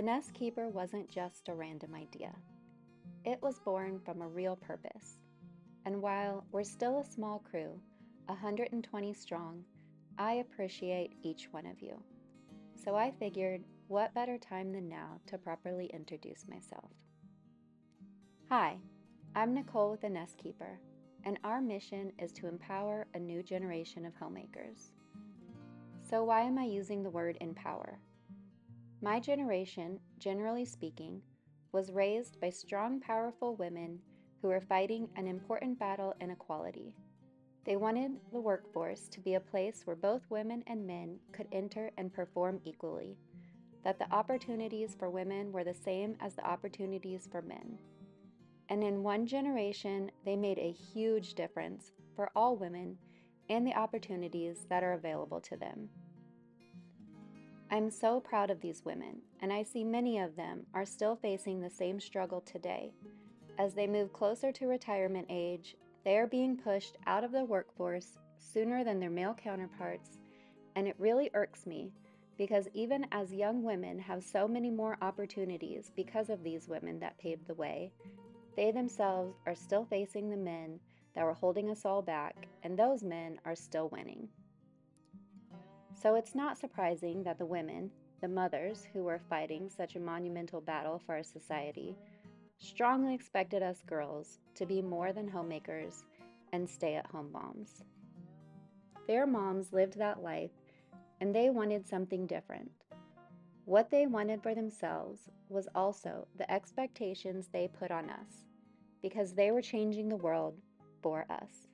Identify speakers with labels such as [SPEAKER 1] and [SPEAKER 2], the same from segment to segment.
[SPEAKER 1] The NestKeepr wasn't just a random idea. It was born from a real purpose. And while we're still a small crew, 120 strong, I appreciate each one of you. So I figured, what better time than now to properly introduce myself. Hi, I'm Nicole with the NestKeeper, and our mission is to empower a new generation of homemakers. So why am I using the word empower? My generation, generally speaking, was raised by strong, powerful women who were fighting an important battle in equality. They wanted the workforce to be a place where both women and men could enter and perform equally, that the opportunities for women were the same as the opportunities for men. And in one generation, they made a huge difference for all women and the opportunities that are available to them. I'm so proud of these women, and I see many of them are still facing the same struggle today. As they move closer to retirement age, they are being pushed out of the workforce sooner than their male counterparts, and it really irks me because even as young women have so many more opportunities because of these women that paved the way, they themselves are still facing the men that were holding us all back, and those men are still winning. So it's not surprising that the women, the mothers who were fighting such a monumental battle for our society, strongly expected us girls to be more than homemakers and stay-at-home moms. Their moms lived that life, and they wanted something different. What they wanted for themselves was also the expectations they put on us, because they were changing the world for us.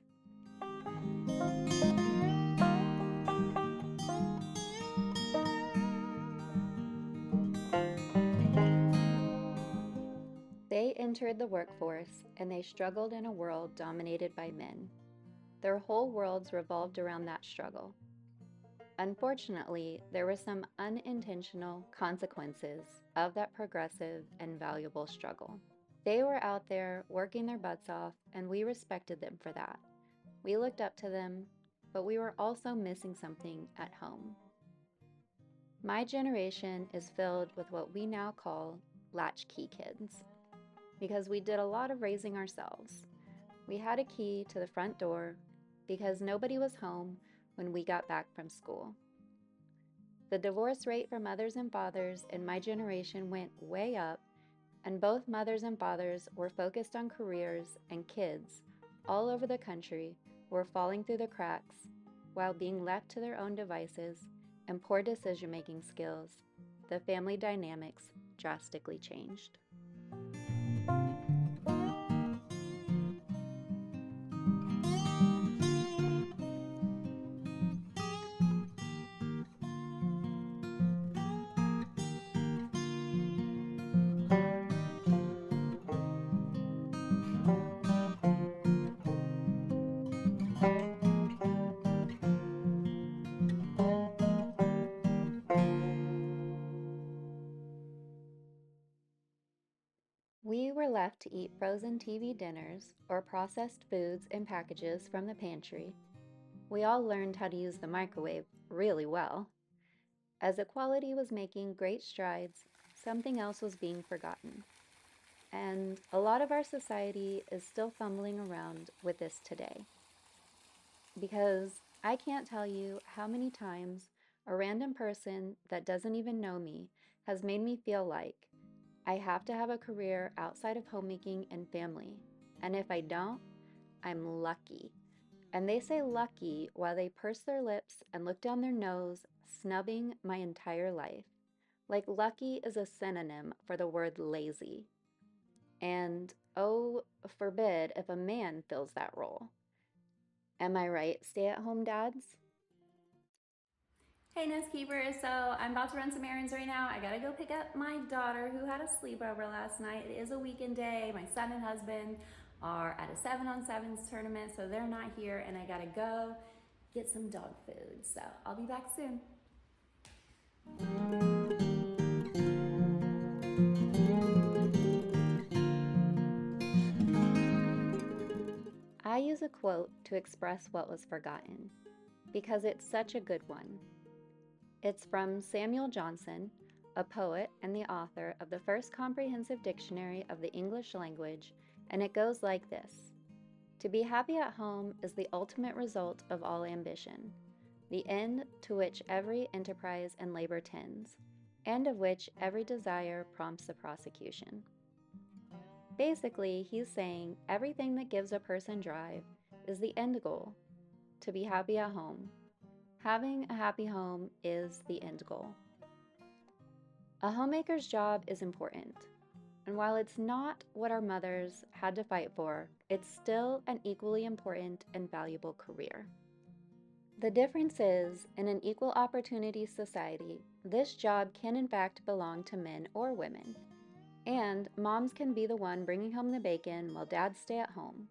[SPEAKER 1] They entered the workforce and they struggled in a world dominated by men. Their whole worlds revolved around that struggle. Unfortunately, there were some unintentional consequences of that progressive and valuable struggle. They were out there working their butts off, and we respected them for that. We looked up to them, but we were also missing something at home. My generation is filled with what we now call latchkey kids, because we did a lot of raising ourselves. We had a key to the front door because nobody was home when we got back from school. The divorce rate for mothers and fathers in my generation went way up, and both mothers and fathers were focused on careers, and kids all over the country were falling through the cracks while being left to their own devices and poor decision-making skills. The family dynamics drastically changed. We were left to eat frozen TV dinners or processed foods and packages from the pantry. We all learned how to use the microwave really well. As equality was making great strides, something else was being forgotten. And a lot of our society is still fumbling around with this today. Because I can't tell you how many times a random person that doesn't even know me has made me feel like I have to have a career outside of homemaking and family. And if I don't, I'm lucky. And they say lucky while they purse their lips and look down their nose, snubbing my entire life. Like lucky is a synonym for the word lazy. And oh, forbid if a man fills that role. Am I right, stay-at-home dads?
[SPEAKER 2] Hey NestKeeper, so I'm about to run some errands right now. I gotta go pick up my daughter who had a sleepover last night. It is a weekend day. My son and husband are at a 7-on-7s tournament, so they're not here, and I gotta go get some dog food. So I'll be back soon.
[SPEAKER 1] I use a quote to express what was forgotten, because it's such a good one. It's from Samuel Johnson, a poet and the author of the first comprehensive dictionary of the English language, and it goes like this: "To be happy at home is the ultimate result of all ambition, the end to which every enterprise and labor tends, and of which every desire prompts the prosecution." Basically, he's saying everything that gives a person drive is the end goal, to be happy at home. Having a happy home is the end goal. A homemaker's job is important, and while it's not what our mothers had to fight for, it's still an equally important and valuable career. The difference is, in an equal opportunity society, this job can in fact belong to men or women. And moms can be the one bringing home the bacon while dads stay at home.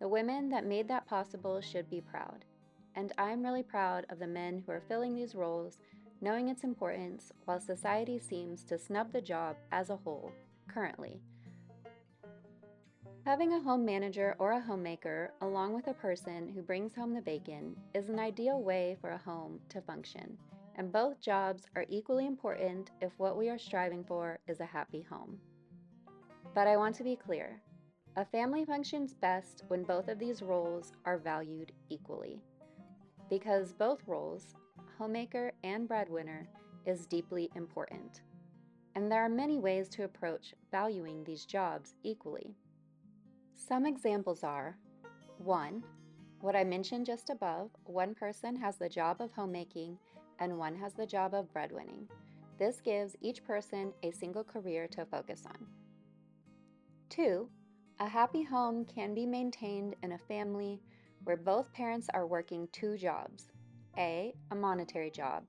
[SPEAKER 1] The women that made that possible should be proud. And I'm really proud of the men who are filling these roles, knowing its importance, while society seems to snub the job as a whole, currently. Having a home manager or a homemaker, along with a person who brings home the bacon, is an ideal way for a home to function. And both jobs are equally important if what we are striving for is a happy home. But I want to be clear, a family functions best when both of these roles are valued equally. Because both roles, homemaker and breadwinner, is deeply important. And there are many ways to approach valuing these jobs equally. Some examples are: 1. What I mentioned just above, one person has the job of homemaking and one has the job of breadwinning. This gives each person a single career to focus on. 2. A happy home can be maintained in a family where both parents are working two jobs: A, a monetary job,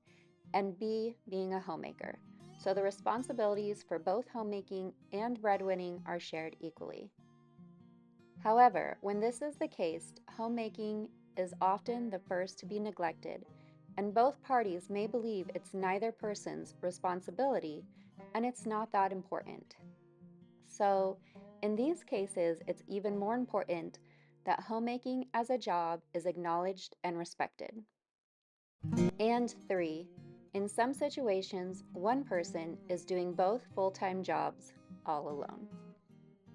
[SPEAKER 1] and B, being a homemaker. So the responsibilities for both homemaking and breadwinning are shared equally. However, when this is the case, homemaking is often the first to be neglected, and both parties may believe it's neither person's responsibility and it's not that important. So, in these cases, it's even more important that homemaking as a job is acknowledged and respected. And 3, in some situations, one person is doing both full-time jobs all alone.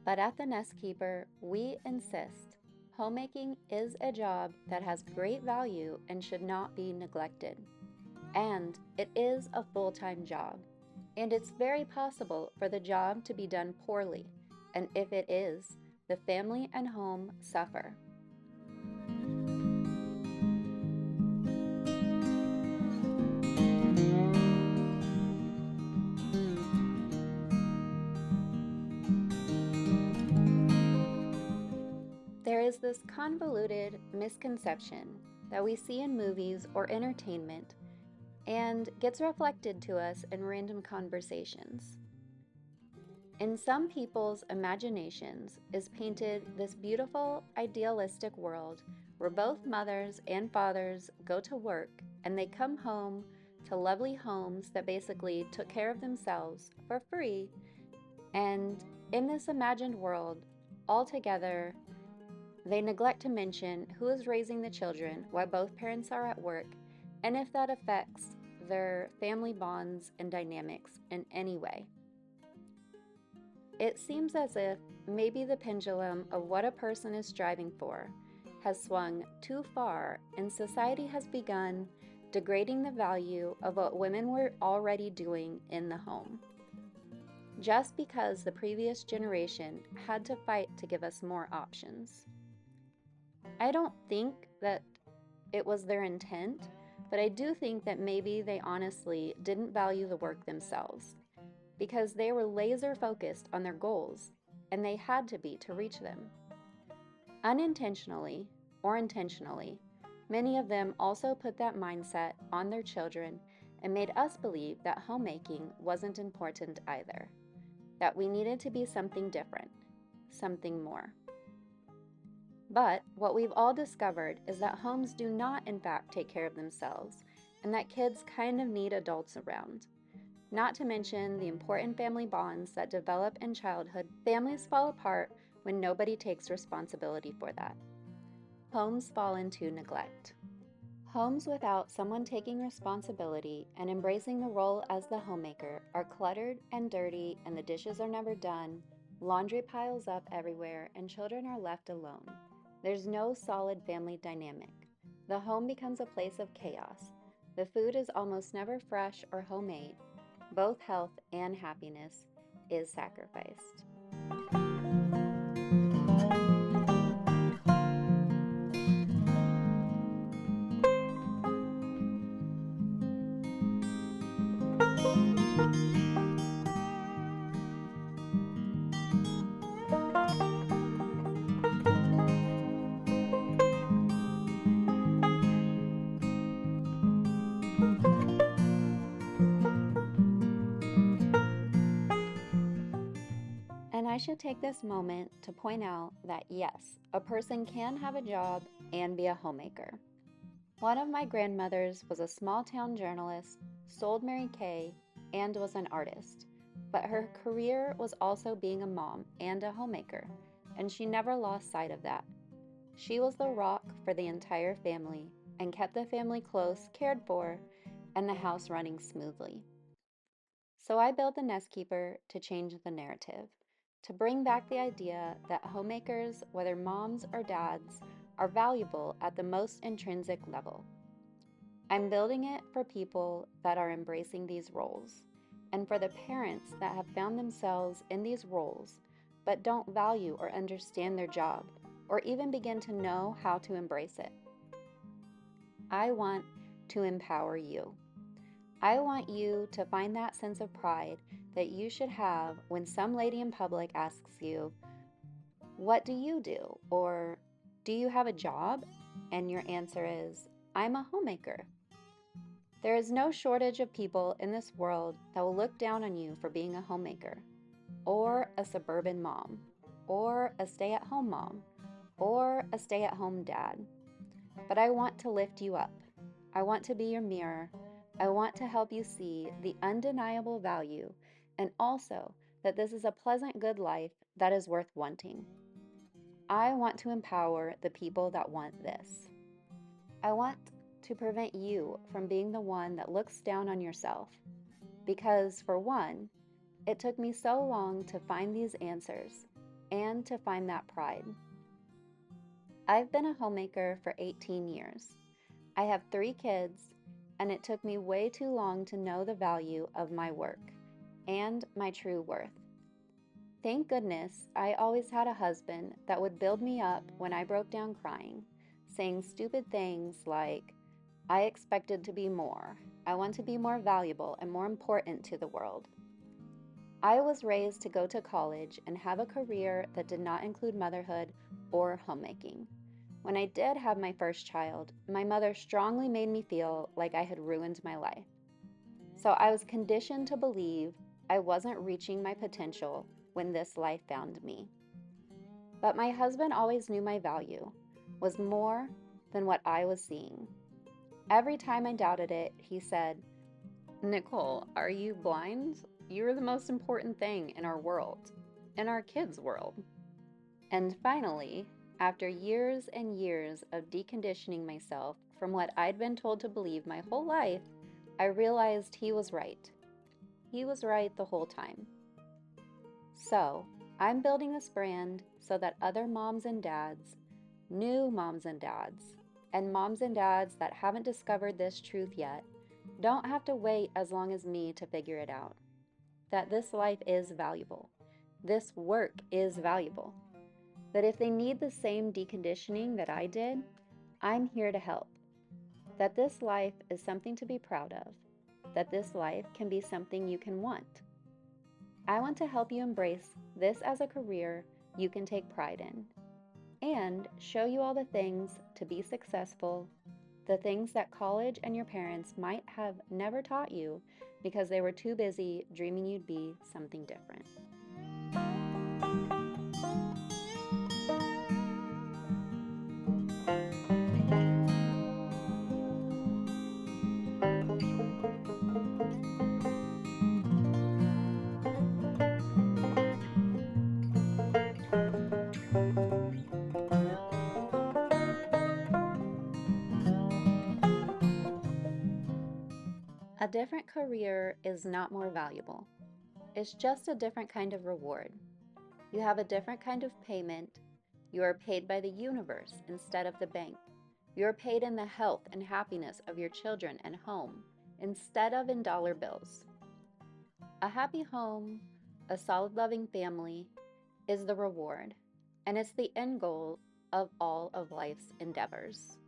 [SPEAKER 1] But at the NestKeepr, we insist homemaking is a job that has great value and should not be neglected. And it is a full-time job. And it's very possible for the job to be done poorly. And if it is, the family and home suffer. There is this convoluted misconception that we see in movies or entertainment and gets reflected to us in random conversations. In some people's imaginations is painted this beautiful, idealistic world where both mothers and fathers go to work and they come home to lovely homes that basically took care of themselves for free. And in this imagined world, altogether, they neglect to mention who is raising the children while both parents are at work, and if that affects their family bonds and dynamics in any way. It seems as if maybe the pendulum of what a person is striving for has swung too far, and society has begun degrading the value of what women were already doing in the home, just because the previous generation had to fight to give us more options. I don't think that it was their intent, but I do think that maybe they honestly didn't value the work themselves, because they were laser focused on their goals, and they had to be to reach them. Unintentionally or intentionally, many of them also put that mindset on their children and made us believe that homemaking wasn't important either, that we needed to be something different, something more. But what we've all discovered is that homes do not in fact take care of themselves, and that kids kind of need adults around. Not to mention the important family bonds that develop in childhood. Families fall apart when nobody takes responsibility for that. Homes fall into neglect. Homes without someone taking responsibility and embracing the role as the homemaker are cluttered and dirty, and the dishes are never done, laundry piles up everywhere, and children are left alone. There's no solid family dynamic. The home becomes a place of chaos. The food is almost never fresh or homemade. Both health and happiness is sacrificed. And I should take this moment to point out that yes, a person can have a job and be a homemaker. One of my grandmothers was a small town journalist, sold Mary Kay, and was an artist. But her career was also being a mom and a homemaker, and she never lost sight of that. She was the rock for the entire family and kept the family close, cared for, and the house running smoothly. So I built the NestKeeper to change the narrative, to bring back the idea that homemakers, whether moms or dads, are valuable at the most intrinsic level. I'm building it for people that are embracing these roles, and for the parents that have found themselves in these roles but don't value or understand their job, or even begin to know how to embrace it. I want to empower you. I want you to find that sense of pride that you should have when some lady in public asks you, "What do you do?" or "Do you have a job?" And your answer is, "I'm a homemaker." There is no shortage of people in this world that will look down on you for being a homemaker, or a suburban mom, or a stay-at-home mom, or a stay-at-home dad. But I want to lift you up. I want to be your mirror. I want to help you see the undeniable value, and also that this is a pleasant, good life that is worth wanting. I want to empower the people that want this. I want to prevent you from being the one that looks down on yourself. Because, for one, it took me so long to find these answers and to find that pride. I've been a homemaker for 18 years. I have 3 kids, and it took me way too long to know the value of my work and my true worth. Thank goodness I always had a husband that would build me up when I broke down crying, saying stupid things like, "I expected to be more. I want to be more valuable and more important to the world." I was raised to go to college and have a career that did not include motherhood or homemaking. When I did have my first child, my mother strongly made me feel like I had ruined my life. So I was conditioned to believe I wasn't reaching my potential when this life found me. But my husband always knew my value was more than what I was seeing. Every time I doubted it, he said, "Nicole, are you blind? You're the most important thing in our world, in our kids' world." And finally, after years and years of deconditioning myself from what I'd been told to believe my whole life, I realized he was right. He was right the whole time. So, I'm building this brand so that other moms and dads, new moms and dads, and moms and dads that haven't discovered this truth yet, don't have to wait as long as me to figure it out. That this life is valuable. This work is valuable. That if they need the same deconditioning that I did, I'm here to help. That this life is something to be proud of. That this life can be something you can want. I want to help you embrace this as a career you can take pride in, and show you all the things to be successful, the things that college and your parents might have never taught you because they were too busy dreaming you'd be something different. A different career is not more valuable. It's just a different kind of reward. You have a different kind of payment. You are paid by the universe instead of the bank. You are paid in the health and happiness of your children and home instead of in dollar bills. A happy home, a solid loving family is the reward, and it's the end goal of all of life's endeavors.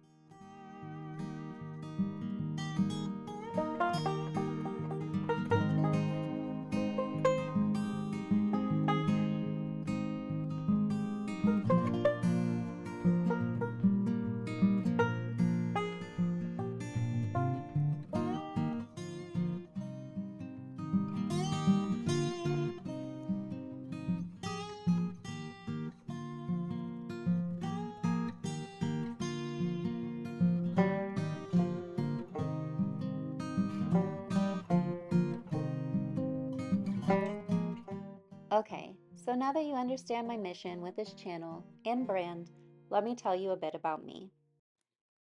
[SPEAKER 1] Okay, so now that you understand my mission with this channel and brand, let me tell you a bit about me.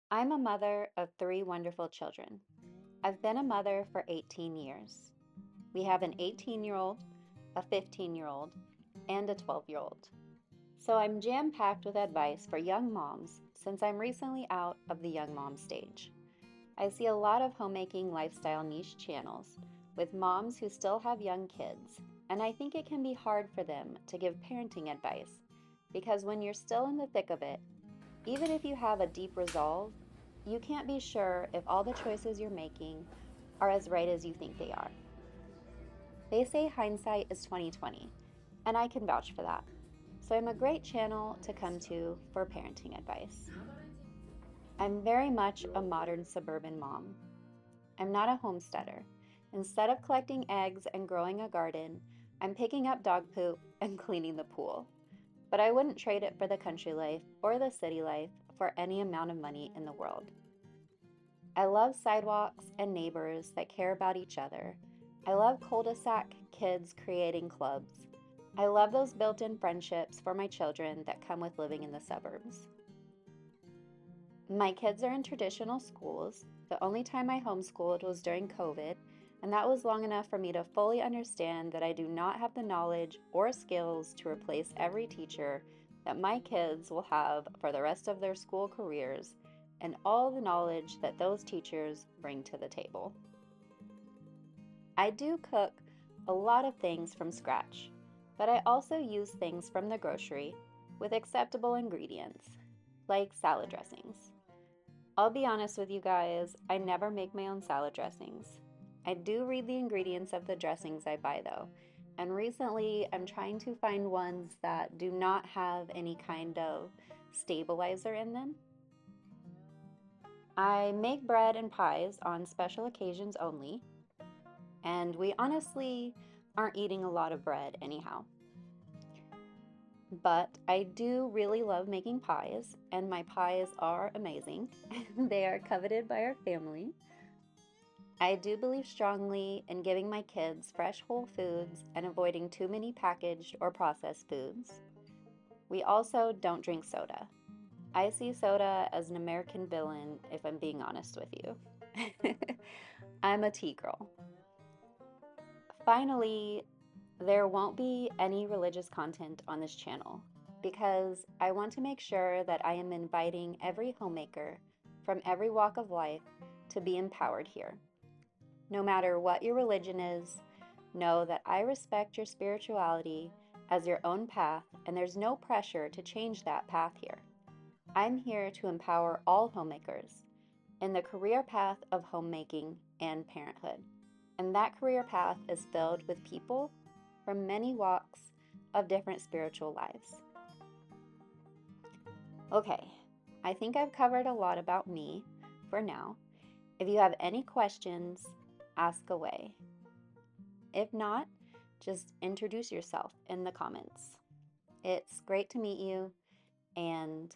[SPEAKER 1] I'm a mother of 3 wonderful children. I've been a mother for 18 years. We have an 18-year-old, a 15-year-old, and a 12-year-old. So I'm jam-packed with advice for young moms since I'm recently out of the young mom stage. I see a lot of homemaking lifestyle niche channels with moms who still have young kids, and I think it can be hard for them to give parenting advice because when you're still in the thick of it, even if you have a deep resolve, you can't be sure if all the choices you're making are as right as you think they are. They say hindsight is 20/20, and I can vouch for that. So I'm a great channel to come to for parenting advice. I'm very much a modern suburban mom. I'm not a homesteader. Instead of collecting eggs and growing a garden, I'm picking up dog poop and cleaning the pool. But I wouldn't trade it for the country life or the city life for any amount of money in the world. I love sidewalks and neighbors that care about each other. I love cul-de-sac kids creating clubs. I love those built-in friendships for my children that come with living in the suburbs. My kids are in traditional schools. The only time I homeschooled was during COVID, and that was long enough for me to fully understand that I do not have the knowledge or skills to replace every teacher that my kids will have for the rest of their school careers and all the knowledge that those teachers bring to the table. I do cook a lot of things from scratch, but I also use things from the grocery with acceptable ingredients, like salad dressings. I'll be honest with you guys, I never make my own salad dressings. I do read the ingredients of the dressings I buy though, and recently I'm trying to find ones that do not have any kind of stabilizer in them. I make bread and pies on special occasions only, and we honestly aren't eating a lot of bread anyhow. But I do really love making pies, and my pies are amazing. They are coveted by our family. I do believe strongly in giving my kids fresh whole foods and avoiding too many packaged or processed foods. We also don't drink soda. I see soda as an American villain, if I'm being honest with you. I'm a tea girl. Finally, there won't be any religious content on this channel because I want to make sure that I am inviting every homemaker from every walk of life to be empowered here. No matter what your religion is, know that I respect your spirituality as your own path, and there's no pressure to change that path here. I'm here to empower all homemakers in the career path of homemaking and parenthood. And that career path is filled with people from many walks of different spiritual lives. Okay, I think I've covered a lot about me for now. If you have any questions, ask away. If not, just introduce yourself in the comments. It's great to meet you, and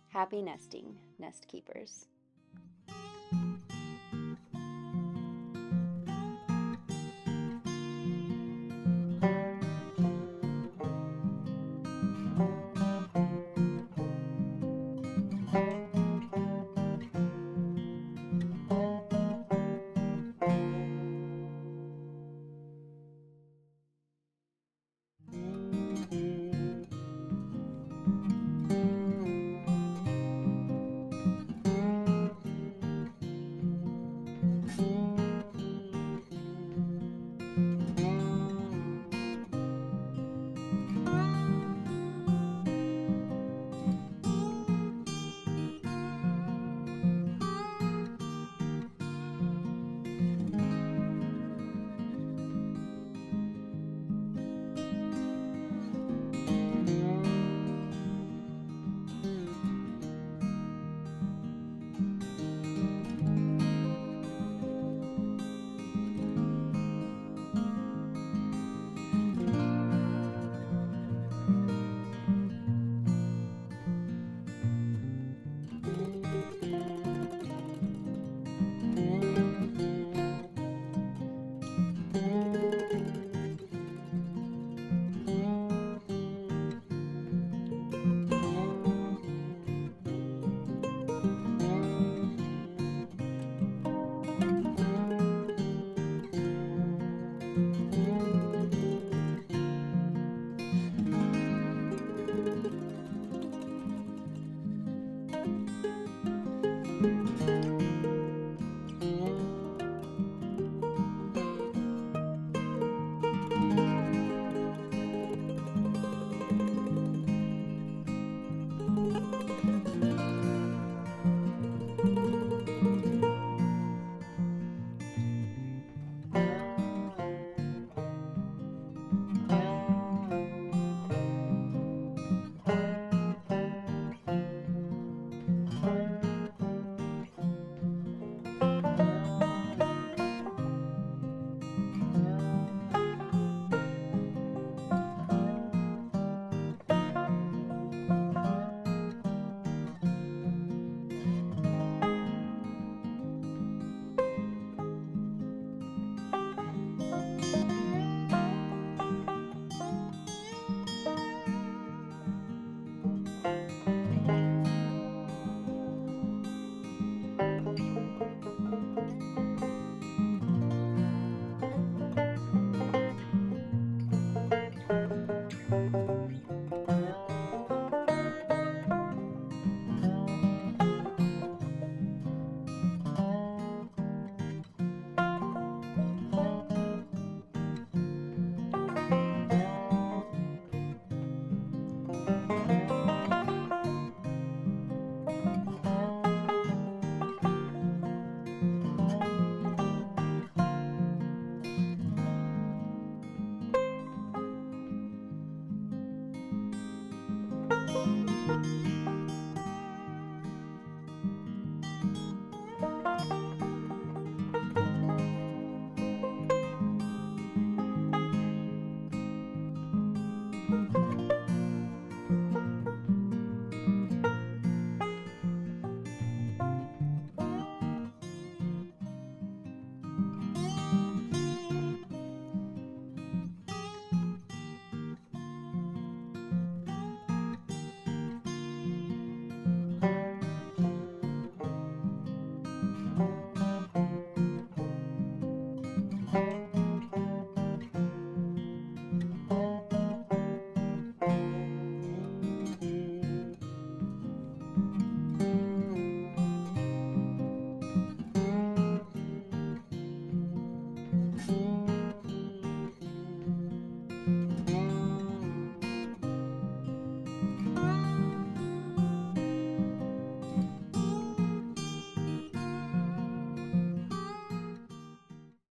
[SPEAKER 1] happy nesting, Nest Keepers.
[SPEAKER 2] Bye.